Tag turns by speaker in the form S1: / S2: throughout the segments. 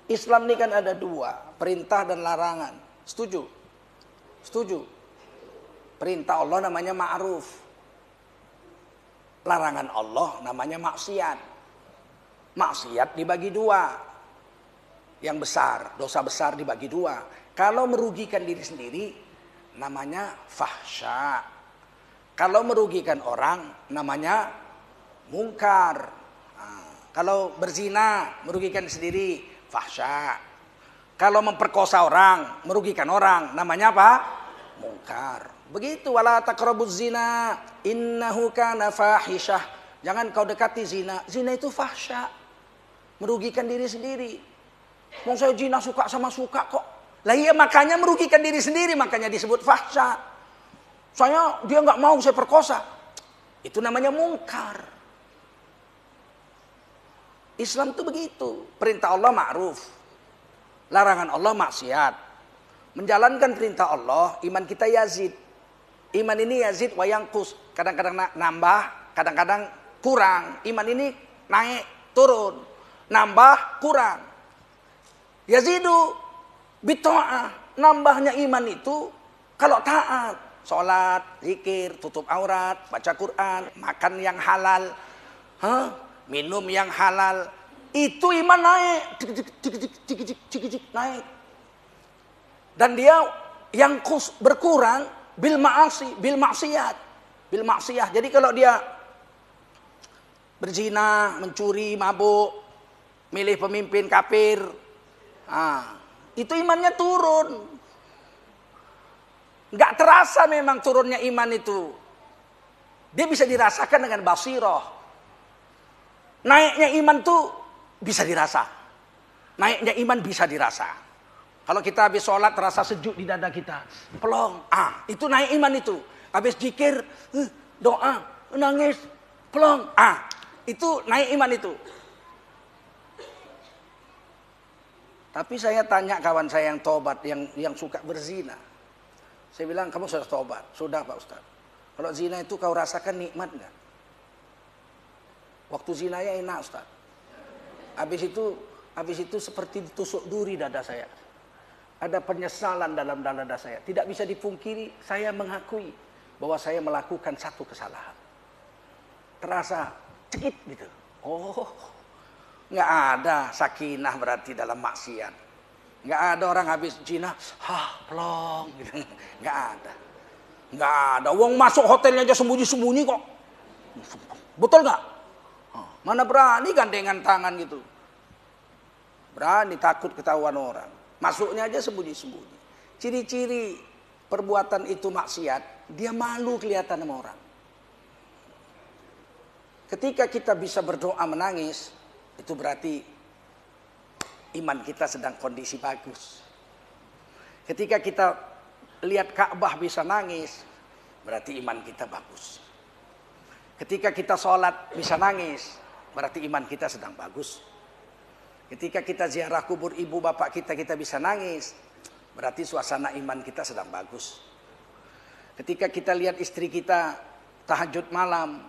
S1: Islam ini kan ada dua, perintah dan larangan. Setuju? Setuju? Perintah Allah namanya ma'ruf. Larangan Allah namanya maksiat. Maksiat dibagi dua. Yang besar, dosa besar dibagi dua. Kalau merugikan diri sendiri, namanya fahsya. Kalau merugikan orang, namanya mungkar. Kalau berzina, merugikan sendiri, fahsya. Kalau memperkosa orang, merugikan orang, namanya apa? Mungkar. Begitu, wala taqrabuz zina, innahu kana fahisyah. Jangan kau dekati zina. Zina itu fahsya. Merugikan diri sendiri. Mau saya zina suka sama suka kok. Lah iya, makanya merugikan diri sendiri, makanya disebut fahsya. Dia nggak mau saya perkosa. Itu namanya mungkar. Islam itu begitu. Perintah Allah ma'ruf. Larangan Allah maksiat. Menjalankan perintah Allah, iman kita yazid. Iman ini yazid wa yanqus. Kadang-kadang nambah, kadang-kadang kurang. Iman ini naik, turun. Nambah, kurang. Yazidu bitta'ah. Nambahnya iman itu kalau taat. Sholat, zikir, tutup aurat, baca Quran, makan yang halal, minum yang halal. Itu iman naik. Naik. Dan dia yang berkurang bil maksiat. Bil maksiat. Jadi kalau dia berzina, mencuri, mabuk, milih pemimpin kafir, itu imannya turun. Nggak terasa memang turunnya iman itu. Dia bisa dirasakan dengan basirah. Naiknya iman tuh bisa dirasa. Naiknya iman bisa dirasa. Kalau kita habis sholat terasa sejuk di dada kita. Pelong. Itu naik iman itu. Habis zikir, doa, nangis, pelong. Itu naik iman itu. Tapi saya tanya kawan saya yang tobat, yang suka berzina. Saya bilang, kamu sudah tobat? Sudah Pak Ustaz. Kalau zina itu kau rasakan nikmat enggak? Waktu zinanya enak Ustaz. Habis itu seperti ditusuk duri dada saya. Ada penyesalan dalam dada saya. Tidak bisa dipungkiri, saya mengakui bahwa saya melakukan satu kesalahan. Terasa cekit gitu. Nggak ada sakinah berarti dalam maksiat. Nggak ada orang habis zina, plong gitu. Nggak ada. Wong masuk hotelnya aja sembunyi-sembunyi kok. Betul nggak? Mana berani gandengan tangan gitu. Berani, takut ketahuan orang. Masuknya aja sembunyi-sembunyi. Ciri-ciri perbuatan itu maksiat, dia malu kelihatan sama orang. Ketika kita bisa berdoa menangis, itu berarti iman kita sedang kondisi bagus. Ketika kita lihat Ka'bah bisa nangis, berarti iman kita bagus. Ketika kita sholat bisa nangis, berarti iman kita sedang bagus. Ketika kita ziarah kubur ibu bapak kita bisa nangis, berarti suasana iman kita sedang bagus. Ketika kita lihat istri kita tahajud malam,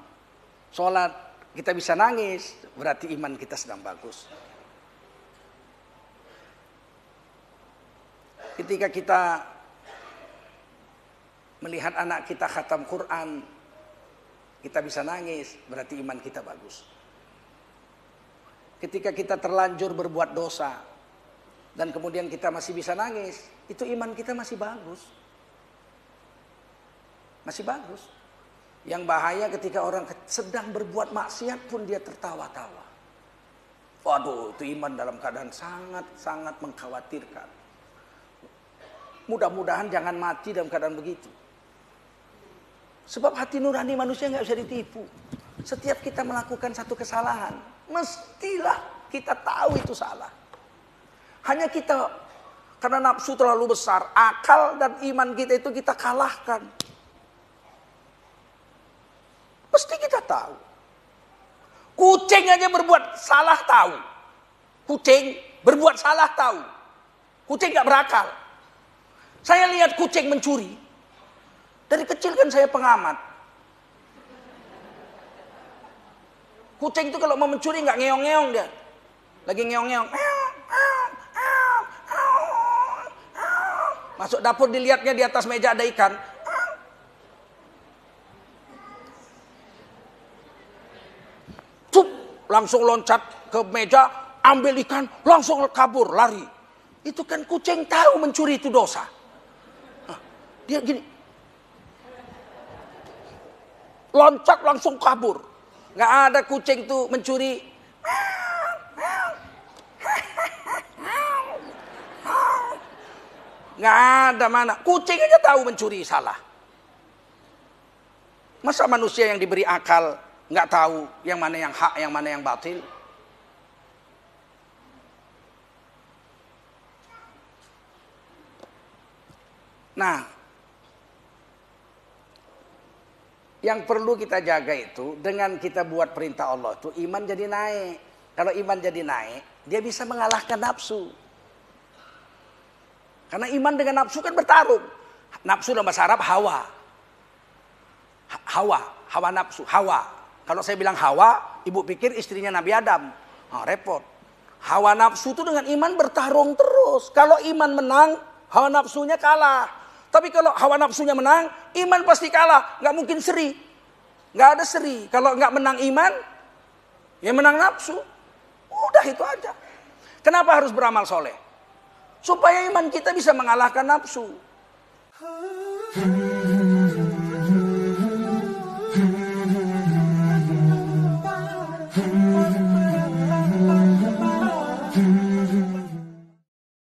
S1: sholat, kita bisa nangis, berarti iman kita sedang bagus. Ketika kita melihat anak kita khatam Quran, kita bisa nangis, berarti iman kita bagus. Ketika kita terlanjur berbuat dosa, dan kemudian kita masih bisa nangis, itu iman kita masih bagus. Masih bagus. Yang bahaya ketika orang sedang berbuat maksiat pun dia tertawa-tawa. Waduh, itu iman dalam keadaan sangat-sangat mengkhawatirkan. Mudah-mudahan jangan mati dalam keadaan begitu. Sebab hati nurani manusia nggak bisa ditipu. Setiap kita melakukan satu kesalahan, mestilah kita tahu itu salah. Hanya kita, karena nafsu terlalu besar, akal dan iman kita itu kita kalahkan. Mesti kita tahu. Kucing aja berbuat salah tahu. Kucing berbuat salah tahu. Kucing gak berakal. Saya lihat kucing mencuri. Dari kecil kan saya pengamat. Kucing itu kalau mau mencuri gak ngeong-ngeong dia. Lagi ngeong-ngeong. Masuk dapur dilihatnya di atas meja ada ikan. Cup, langsung loncat ke meja, ambil ikan, langsung kabur, lari. Itu kan kucing tahu mencuri itu dosa. Dia gini. Loncat langsung kabur. Nggak ada kucing tuh mencuri. Nggak ada mana. Kucing aja tahu mencuri salah. Masa manusia yang diberi akal nggak tahu yang mana yang hak, yang mana yang batil? Nah, yang perlu kita jaga itu dengan kita buat perintah Allah itu iman jadi naik. Kalau iman jadi naik, dia bisa mengalahkan nafsu. Karena iman dengan nafsu kan bertarung. Nafsu dalam bahasa Arab hawa. Hawa nafsu, hawa. Kalau saya bilang hawa, ibu pikir istrinya Nabi Adam. Repot. Hawa nafsu itu dengan iman bertarung terus. Kalau iman menang, hawa nafsunya kalah. Tapi kalau hawa nafsunya menang, iman pasti kalah. Nggak mungkin seri. Nggak ada seri. Kalau nggak menang iman, ya menang nafsu. Udah itu aja. Kenapa harus beramal soleh? Supaya iman kita bisa mengalahkan nafsu.